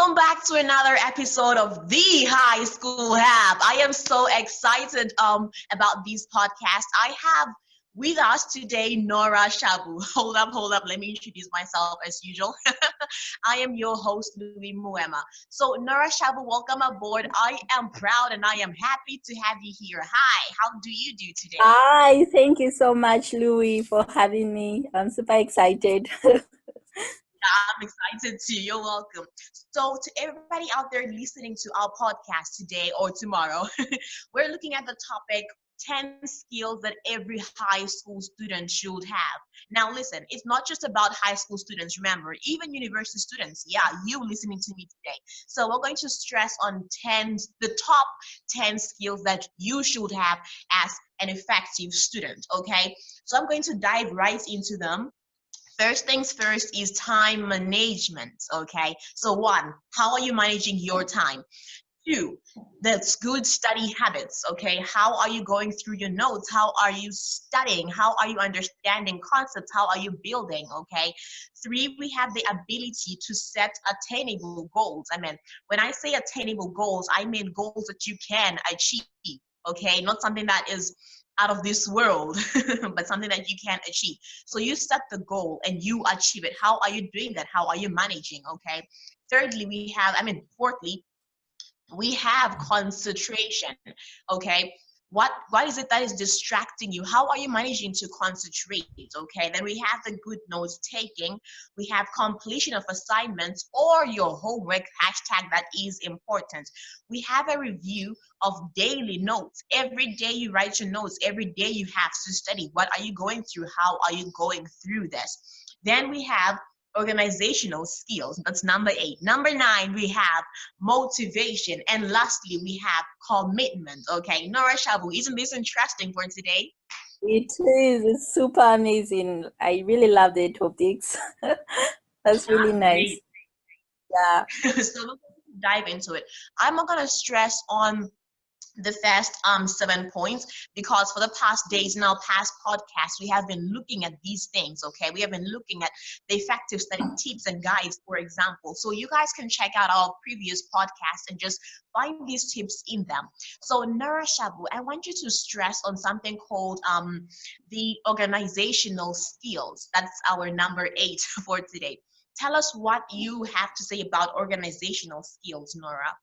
Welcome back to another episode of the High School Hab. I am so excited about this podcast. I have with us today Nora Shabu. Hold up. Let me introduce myself as usual. I am your host, Louis Muema. So Nora Shabu, welcome aboard. I am proud and I am happy to have you here. Hi, how do you do today? Hi, thank you so much, Louis, for having me. I'm super excited. I'm excited too. You're welcome. So, to everybody out there listening to our podcast today or tomorrow, we're looking at the topic 10 skills that every high school student should have. Now, listen, it's not just about high school students, remember, even university students. Yeah, you listening to me today. So, we're going to stress on the top 10 skills that you should have as an effective student. Okay, so I'm going to dive right into them. First things first is time management, okay? So one, how are you managing your time? Two, that's good study habits, okay? How are you going through your notes? How are you studying? How are you understanding concepts? How are you building, okay? Three, we have the ability to set attainable goals. When I say attainable goals, I mean goals that you can achieve, okay? Not something that is out of this world, but something that you can achieve. So you set the goal and you achieve it. How are you doing that? How are you managing? Okay. Fourthly, we have concentration. Okay. What is it that is distracting you? How are you managing to concentrate? Okay, then we have the good notes taking, we have completion of assignments or your homework, hashtag that is important. We have a review of daily notes. Every day you write your notes, every day you have to study. What are you going through? How are you going through this? Then we have organizational skills. That's number 8. Number 9, we have motivation. And lastly, we have commitment. Okay, Nora Shabu, isn't this interesting for today? It is. It's super amazing. I really love the topics. That's really nice. Great. Yeah. So we're going to dive into it. I'm not going to stress on the first 7 points because for the past days in our past podcasts we have been looking at these things. Okay, we have been looking at the effective study tips and guides, for example, so you guys can check out our previous podcasts and just find these tips in them. So Nara Shabu, I want you to stress on something called the organizational skills. That's our number 8 for today. Tell us what you have to say about organizational skills, Nora.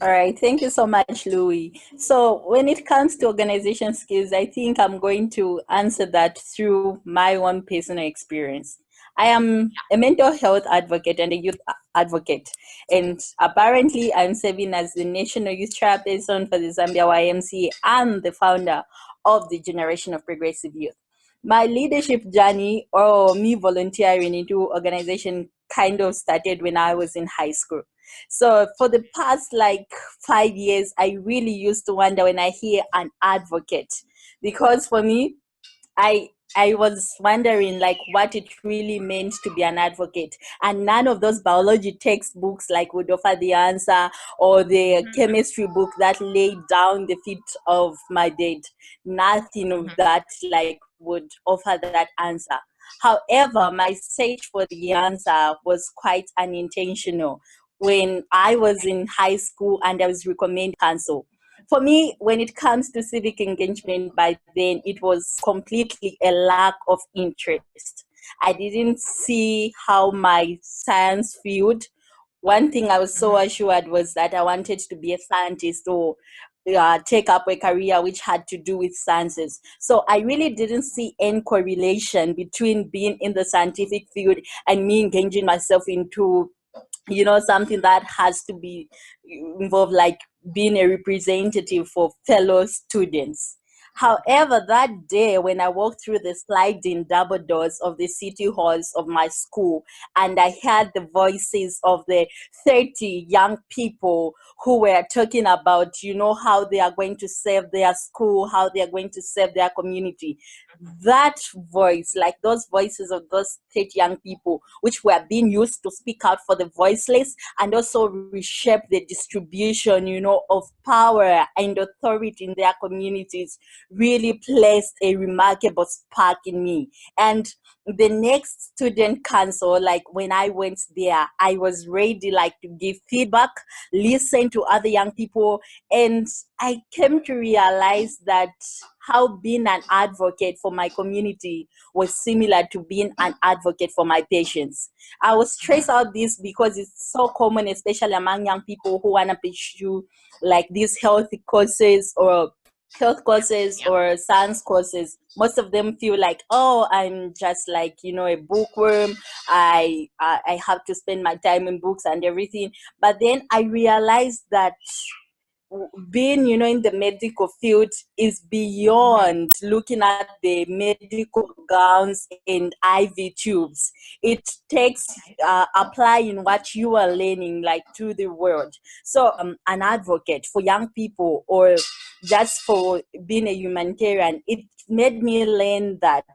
All right. Thank you so much, Louis. So when it comes to organization skills, I think I'm going to answer that through my own personal experience. I am a mental health advocate and a youth advocate. And apparently I'm serving as the National Youth Chairperson for the Zambia YMCA and the founder of the Generation of Progressive Youth. My leadership journey, or me volunteering into organization, kind of started when I was in high school. So for the past 5 years, I really used to wonder when I hear an advocate, because for me, I was wondering what it really meant to be an advocate, and none of those biology textbooks would offer the answer, or the chemistry book that laid down the feet of my bed. Nothing of that would offer that answer. However, my search for the answer was quite unintentional when I was in high school and I was recommended counsel. For me, when it comes to civic engagement, by then it was completely a lack of interest. I didn't see how my science field. One thing I was so assured was that I wanted to be a scientist, or take up a career which had to do with sciences. So I really didn't see any correlation between being in the scientific field and me engaging myself into something that has to be involved, being a representative for fellow students. However, that day when I walked through the sliding double doors of the city halls of my school, and I heard the voices of the 30 young people who were talking about, how they are going to serve their school, how they are going to serve their community, that voice, those voices of those 30 young people, which were being used to speak out for the voiceless and also reshape the distribution, of power and authority in their communities, really placed a remarkable spark in me. And the next student council, like when I went there, I was ready like to give feedback, listen to other young people, and I came to realize that how being an advocate for my community was similar to being an advocate for my patients. I was trace out this because it's so common, especially among young people who want to pursue like these health Yeah. courses Yeah. or science courses. Most of them feel like, oh, I'm just like, a bookworm. I have to spend my time in books and everything. But then I realized that being, in the medical field is beyond looking at the medical gowns and IV tubes. It takes Okay. applying what you are learning like to the world. So an advocate for young people, or just for being a humanitarian, it made me learn that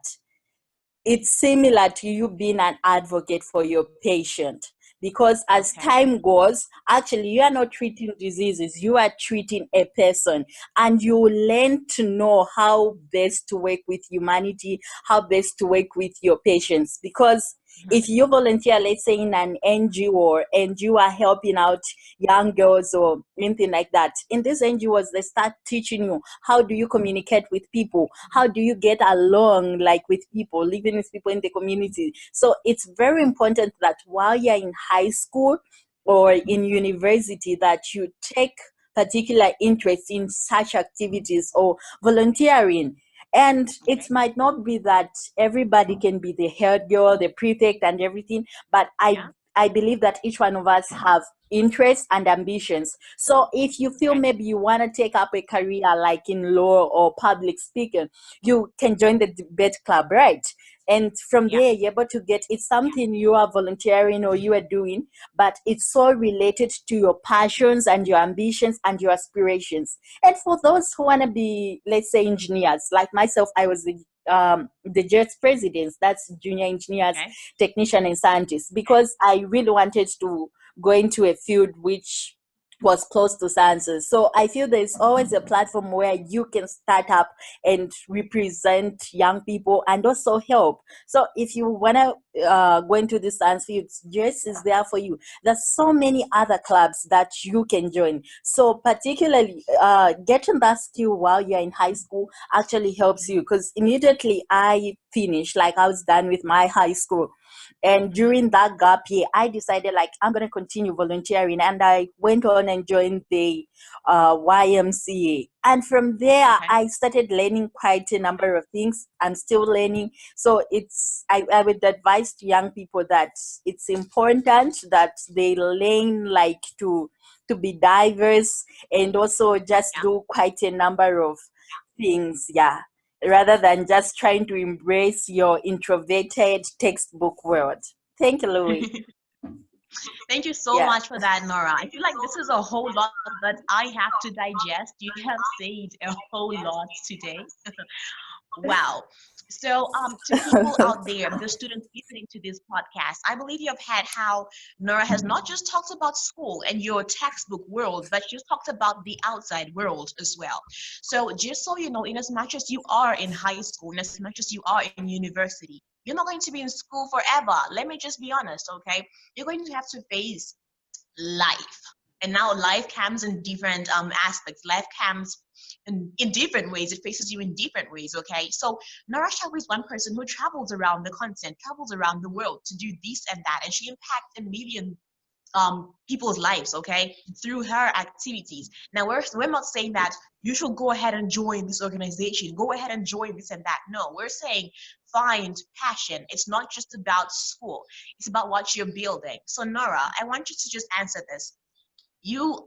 it's similar to you being an advocate for your patient, because as Okay. time goes, actually you are not treating diseases, you are treating a person, and you learn to know how best to work with humanity, how best to work with your patients. Because Mhm. if you volunteer, let's say in an NGO, and you are helping out young girls or anything like that, in these NGOs they start teaching you how do you communicate with people, how do you get along like with people, living with people in the community. So it's very important that while you're in high school or in university, that you take particular interest in such activities or volunteering. And it Okay. might not be that everybody can be the head girl, the prefect and everything, but i Yeah. i believe that each one of us have interests and ambitions. So if you feel Okay. maybe you want to take up a career like in law or public speaking, you can join the debate club, right? And from Yeah. there you're able to get, it's something you are volunteering or you are doing, but it's so related to your passions and your ambitions and your aspirations. And for those who want to be, let's say, engineers, like myself, I was the JETS presidents, that's junior engineers, Okay. technician and scientists, Okay. because I really wanted to go into a field which was close to sciences. So I feel there's always a platform where you can start up and represent young people and also help. So if you want to go into the science fields, JETS is there for you. There's so many other clubs that you can join. So particularly getting that skill while you're in high school actually helps you, because immediately I finished, like I was done with my high school, and Mhm. during that gap year I decided like I'm going to continue volunteering, and I went on and joined the YMCA. And from there Okay. I started learning quite a number of things. I'm still learning. So I would advise to young people that it's important that they learn like to be diverse, and also just Yeah. do quite a number of things, yeah, rather than just trying to embrace your introverted textbook world. Thank you, Louis. Thank you so Yeah. much for that, Nora. I feel like this is a whole lot that I have to digest. You have said a whole lot today. Wow. So, to people out there, the students listening to this podcast, I believe you have had how Nora has not just talked about school and your textbook world, but she's talked about the outside world as well. So, just so you know, in as much as you are in high school, in as much as you are in university, you're not going to be in school forever. Let me just be honest, okay? You're going to have to face life. And now life comes in different aspects. Life comes in different ways. It faces you in different ways, okay? So Nora Shaw is one person who travels around the continent, travels around the world to do this and that, and she impacts a million people's lives, okay, through her activities. Now, we're not saying that you should go ahead and join this organization, go ahead and join this and that. No, we're saying find passion. It's not just about school, it's about what you're building. So, Nora, I want you to just answer this. You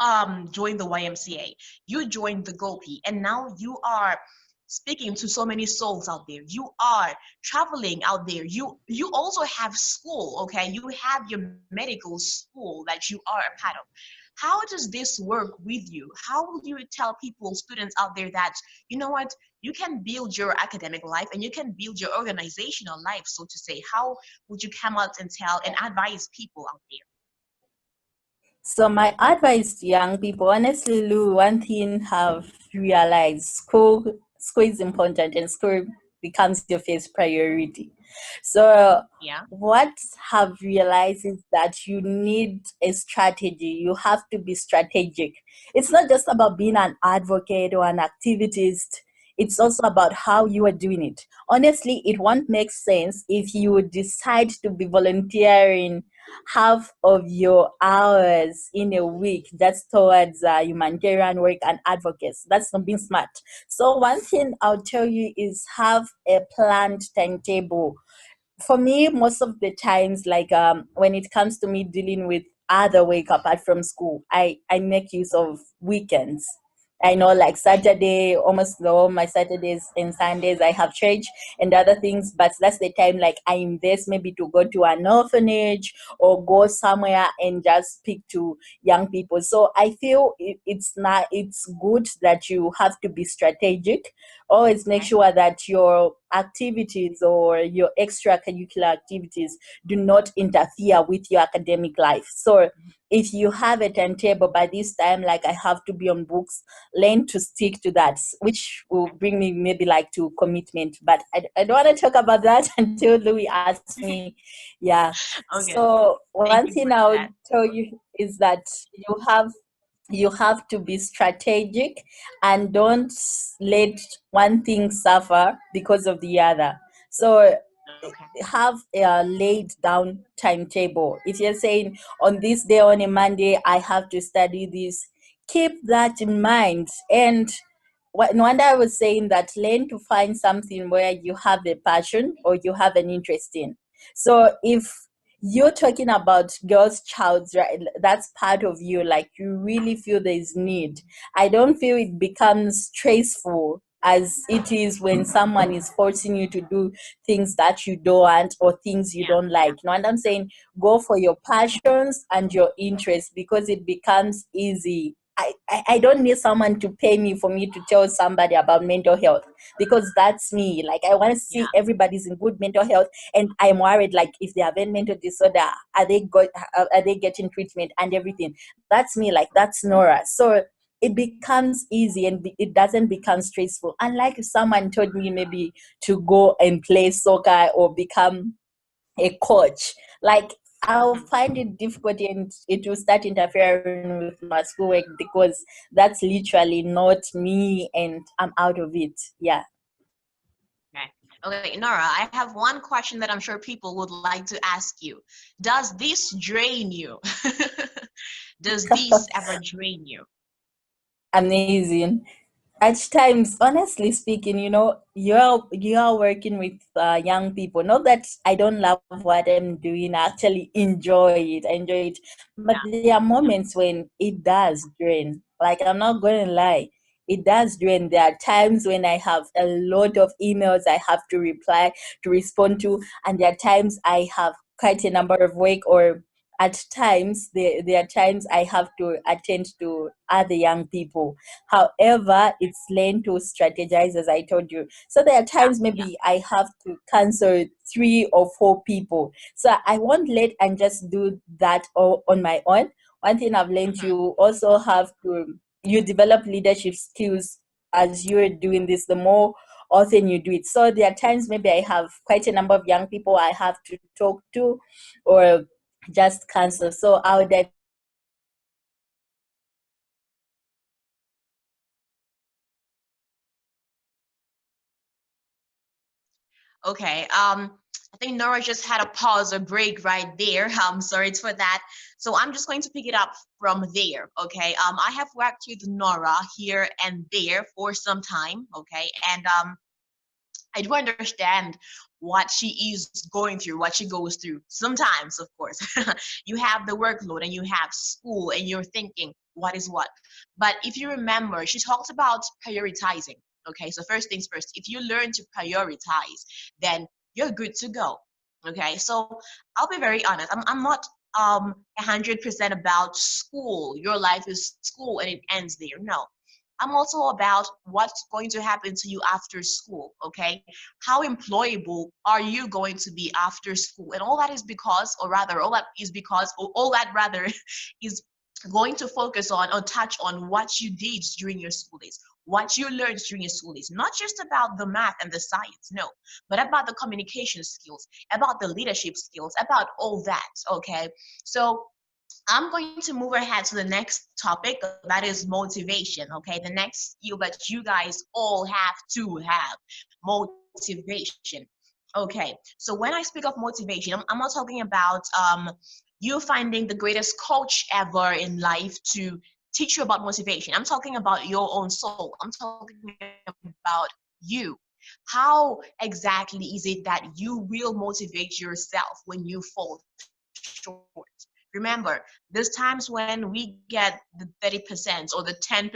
joined the YMCA, you joined the GOPI, and now you are speaking to so many souls out there. You are traveling out there. You also have school, okay? You have your medical school that you are a part of. How does this work with you? How will you tell people, students out there, that you know what, you can build your academic life and you can build your organizational life, so to say? How would you come out and tell and advise people out there? So my advice to young people, honestly, Lou, one thing have realized: school school is important and school becomes your first priority. So Yeah. what have realized is that you need a strategy. You have to be strategic. It's not just about being an advocate or an activist. It's also about how you are doing it. Honestly, it won't make sense if you would decide to be volunteering half of your hours in a week just towards humanitarian work and advocates. That's not being smart. So one thing I'll tell you is have a planned timetable. For me, most of the times, like when it comes to me dealing with other work apart from school, I make use of weekends. I know, like Saturday, almost all my Saturdays and Sundays, I have church and other things, but that's the time like I invest maybe to go to an orphanage or go somewhere and just speak to young people. So I feel it's good that you have to be strategic. Always make Okay. sure that your activities or your extracurricular activities do not interfere with your academic life. So if you have a timetable by this time, like I have to be on books, learn to stick to that, which will bring me maybe like to commitment. But I don't want to talk about that until Louis asks me. Yeah. Okay. So one Thank you thing for I would that. tell you is that you have to be strategic and don't let one thing suffer because of the other. So Okay. have a laid down timetable. If you're saying on this day, on a Monday, I have to study this, keep that in mind. And no wonder I was saying that learn to find something where you have a passion or you have an interest in. So if you're talking about girls' childs, right? That's part of you. Like you really feel there's need. I don't feel it becomes stressful as it is when someone is forcing you to do things that you don't want or things you Yeah. don't like. You know what I'm saying? Go for your passions and your interests because it becomes easy. I don't need someone to pay me for me to tell somebody about mental health because that's me. Like I want to Yeah. see everybody's in good mental health, and I'm worried like if they have a mental disorder, are they getting treatment and everything? That's me. Like that's Nora. So it becomes easy and it doesn't become stressful. Unlike if someone told me maybe to go and play soccer or become a coach, like I'll Mhm. find it difficult and it will start interfering with my schoolwork because that's literally not me and I'm out of it. Yeah. Okay. Okay, Nora, I have one question that I'm sure people would like to ask you. Does this drain you? Does this ever drain you? Amazing. At times, honestly speaking, you're working with young people. Not that I don't love what I'm doing, I actually enjoy it. I enjoy it, but Yeah. there are moments when it does drain. Like I'm not going to lie, it does drain. There are times when I have a lot of emails I have to reply to respond to, and there are times I have quite a number of work, or at times there are times I have to attend to other young people. However, it's learn to strategize, as I told you. So there are Yeah. times Yeah. maybe I have to cancel 3 or 4 people. So I won't let and just do that all on my own. One thing I've learned, Mhm. you develop leadership skills as you're doing this. The more often you do it. So there are times maybe I have quite a number of young people I have to talk to, or just cancel. So I would definitely suggest strategizing Okay. I think Nora just had a pause or break right there. Sorry for that. So I'm just going to pick it up from there. Okay. I have worked with Nora here and there for some time. Okay. And I do understand what she is going through, what she goes through. Sometimes, of course, you have the workload and you have school and you're thinking, what is what? But if you remember, she talks about prioritizing. Okay, so first things first, if you learn to prioritize, then you're good to go. Okay, so I'll be very honest. I'm not 100% about school. Your life is school and it ends there. No, I'm also about what's going to happen to you after school, okay? How employable are you going to be after school? And all that is because, or rather, all that is because, or all that rather is going to focus on or touch on what you did during your school days, what you learned during your school days, not just about the math and the science, no, but about the communication skills, about the leadership skills, about all that. Okay, so I'm going to move ahead to the next topic, that is motivation. Okay, the next skill that you guys all have to have, motivation. Okay, so when I speak of motivation, I'm not talking about you finding the greatest coach ever in life to teach you about motivation. I'm talking about your own soul. I'm talking about you. How exactly is it that you will motivate yourself when you fall short? Remember, there's times when we get the 30% or the 10%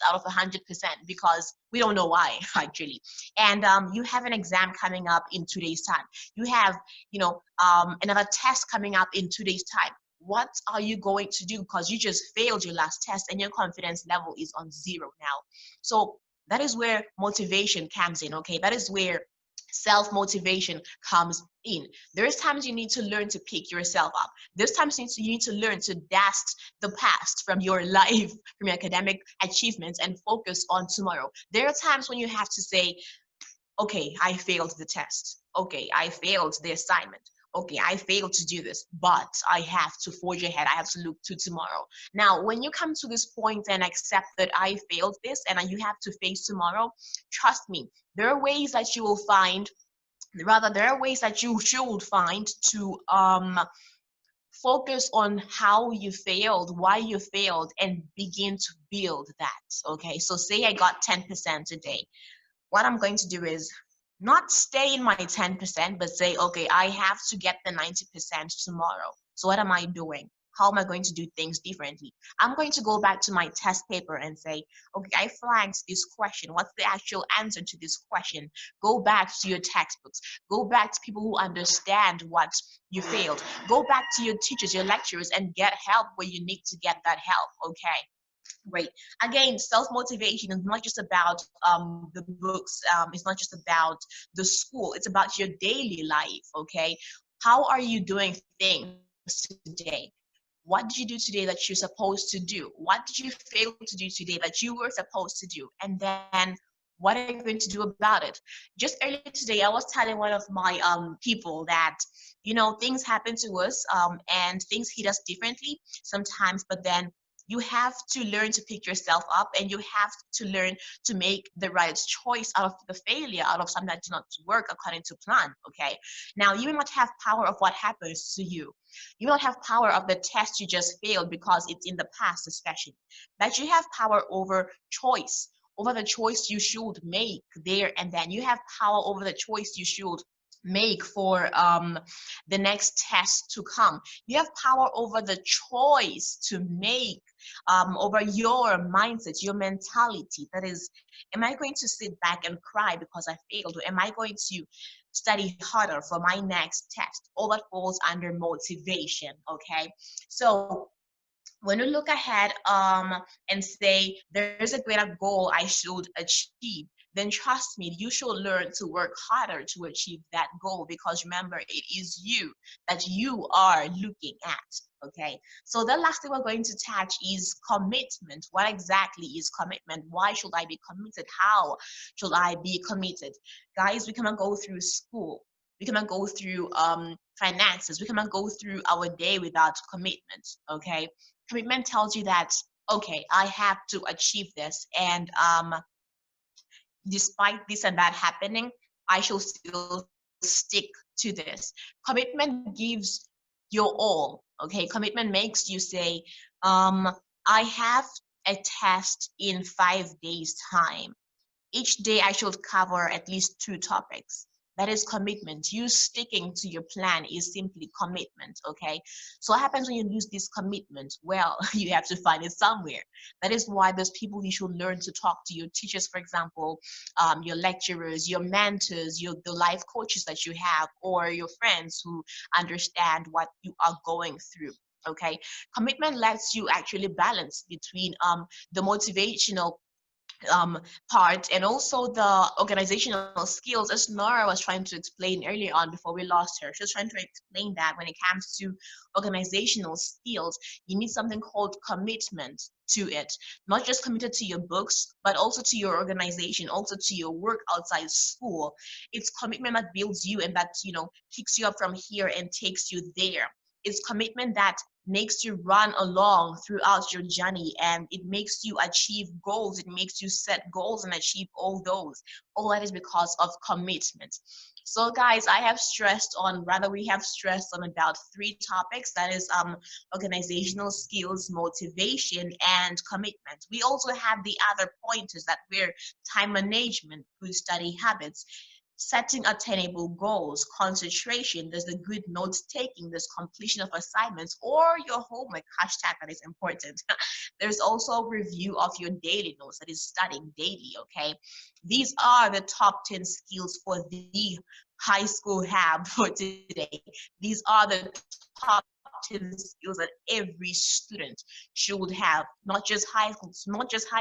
out of 100% because we don't know why, actually. And you have an exam coming up in 2 days' time. You have, another test coming up in 2 days' time. What are you going to do? Because you just failed your last test and your confidence level is on zero now. So that is where motivation comes in, okay? That is where self motivation comes in. There's times you need to learn to pick yourself up. There's times you need to learn to dust the past from your life, from your academic achievements, and focus on tomorrow. There are times when you have to say, okay, I failed the test. Okay, I failed the assignment. Okay, I failed to do this, but I have to forge ahead. I have to look to tomorrow. Now, when you come to this point and accept that I failed this and you have to face tomorrow, trust me, there are ways that you will find, rather, there are ways that you should find to focus on how you failed, why you failed, and begin to build that. Okay, so say I got 10% today. What I'm going to do is not stay in my 10%, but say, okay, I have to get the 90% tomorrow. So what am I doing? How am I going to do things differently? I'm going to go back to my test paper and say, okay, I flagged this question. What's the actual answer to this question? Go back to your textbooks. Go back to people who understand what you failed. Go back to your teachers, your lecturers, and get help where you need to get that help, okay? Great. Again, self-motivation is not just about the books. It's not just about the school. It's about your daily life, okay? How are you doing things today? What did you do today that you're supposed to do? What did you fail to do today that you were supposed to do? And then what are you going to do about it? Just earlier today, I was telling one of my people that, things happen to us and things hit us differently sometimes, but then you have to learn to pick yourself up and you have to learn to make the right choice out of the failure, out of something that did not work according to plan. Okay, now you will not have power of what happens to you. You will not have power of the test you just failed because it's in the past, especially, but you have power over choice, over the choice you should make there and then. You have power over the choice you should make for the next test to come. You have power over the choice to make, over your mindset, your mentality. That is, am I going to sit back and cry because I failed? Or am I going to study harder for my next test? All that falls under motivation, okay? So when you look ahead and say there's a greater goal I should achieve, then trust me, you should learn to work harder to achieve that goal, because remember, it is you that you are looking at. Okay, so the last thing we're going to touch is commitment. What exactly is commitment? Why should I be committed? How should I be committed? Guys, we cannot go through school, we cannot go through finances, we cannot go through our day without commitment. Okay, commitment tells you that, okay, I have to achieve this, and despite this and that happening, I shall still stick to this. Commitment gives your all. Okay, commitment makes you say, I have a test in 5 days time. Each day I should cover at least 2 topics. That is commitment. You sticking to your plan is simply commitment, okay? So what happens when you lose this commitment? Well, you have to find it somewhere. That is why there's people you should learn to talk to, your teachers, for example, your lecturers, your mentors, the life coaches that you have, or your friends who understand what you are going through. Okay, commitment lets you actually balance between the motivational um, part, and also the organizational skills, as Nora was trying to explain earlier on before we lost her. She was trying to explain that when it comes to organizational skills, you need something called commitment to it. Not just committed to your books, but also to your organization, also to your work outside school. It's commitment that builds you and that, picks you up from here and takes you there. It's commitment that makes you run along throughout your journey, and it makes you achieve goals. It makes you set goals and achieve all those. All that is because of commitment. So guys, we have stressed on about three topics. That is organizational skills, motivation, and commitment. We also have the other pointers that were time management, good study habits, setting attainable goals, concentration, there's the good notes taking, there's completion of assignments or your homework, hashtag that is important. There's also review of your daily notes, that is studying daily, okay? These are the top 10 skills for the high school have for today. These are the top 10 skills that every student should have, not just high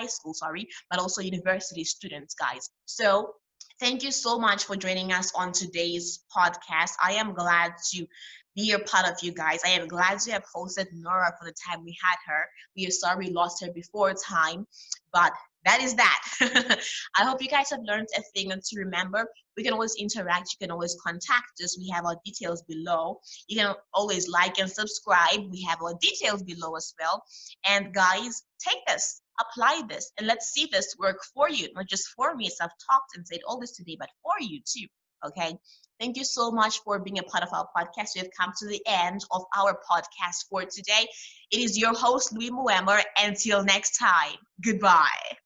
school, sorry, but also university students, guys. So thank you so much for joining us on today's podcast. I am glad to be a part of you guys. I am glad to have hosted Nora for the time we had her. We are sorry we lost her before time, but that is that. I hope you guys have learned a thing and to remember. We can always interact. You can always contact us. We have our details below. You can always like and subscribe. We have our details below as well. And guys, take this, apply this, and let's see this work for you, not just for me as I've talked and said all this today, but for you too. Okay. Thank you so much for being a part of our podcast. We have come to the end of our podcast for today. It is your host, Louis Muemmer. Until next time, goodbye.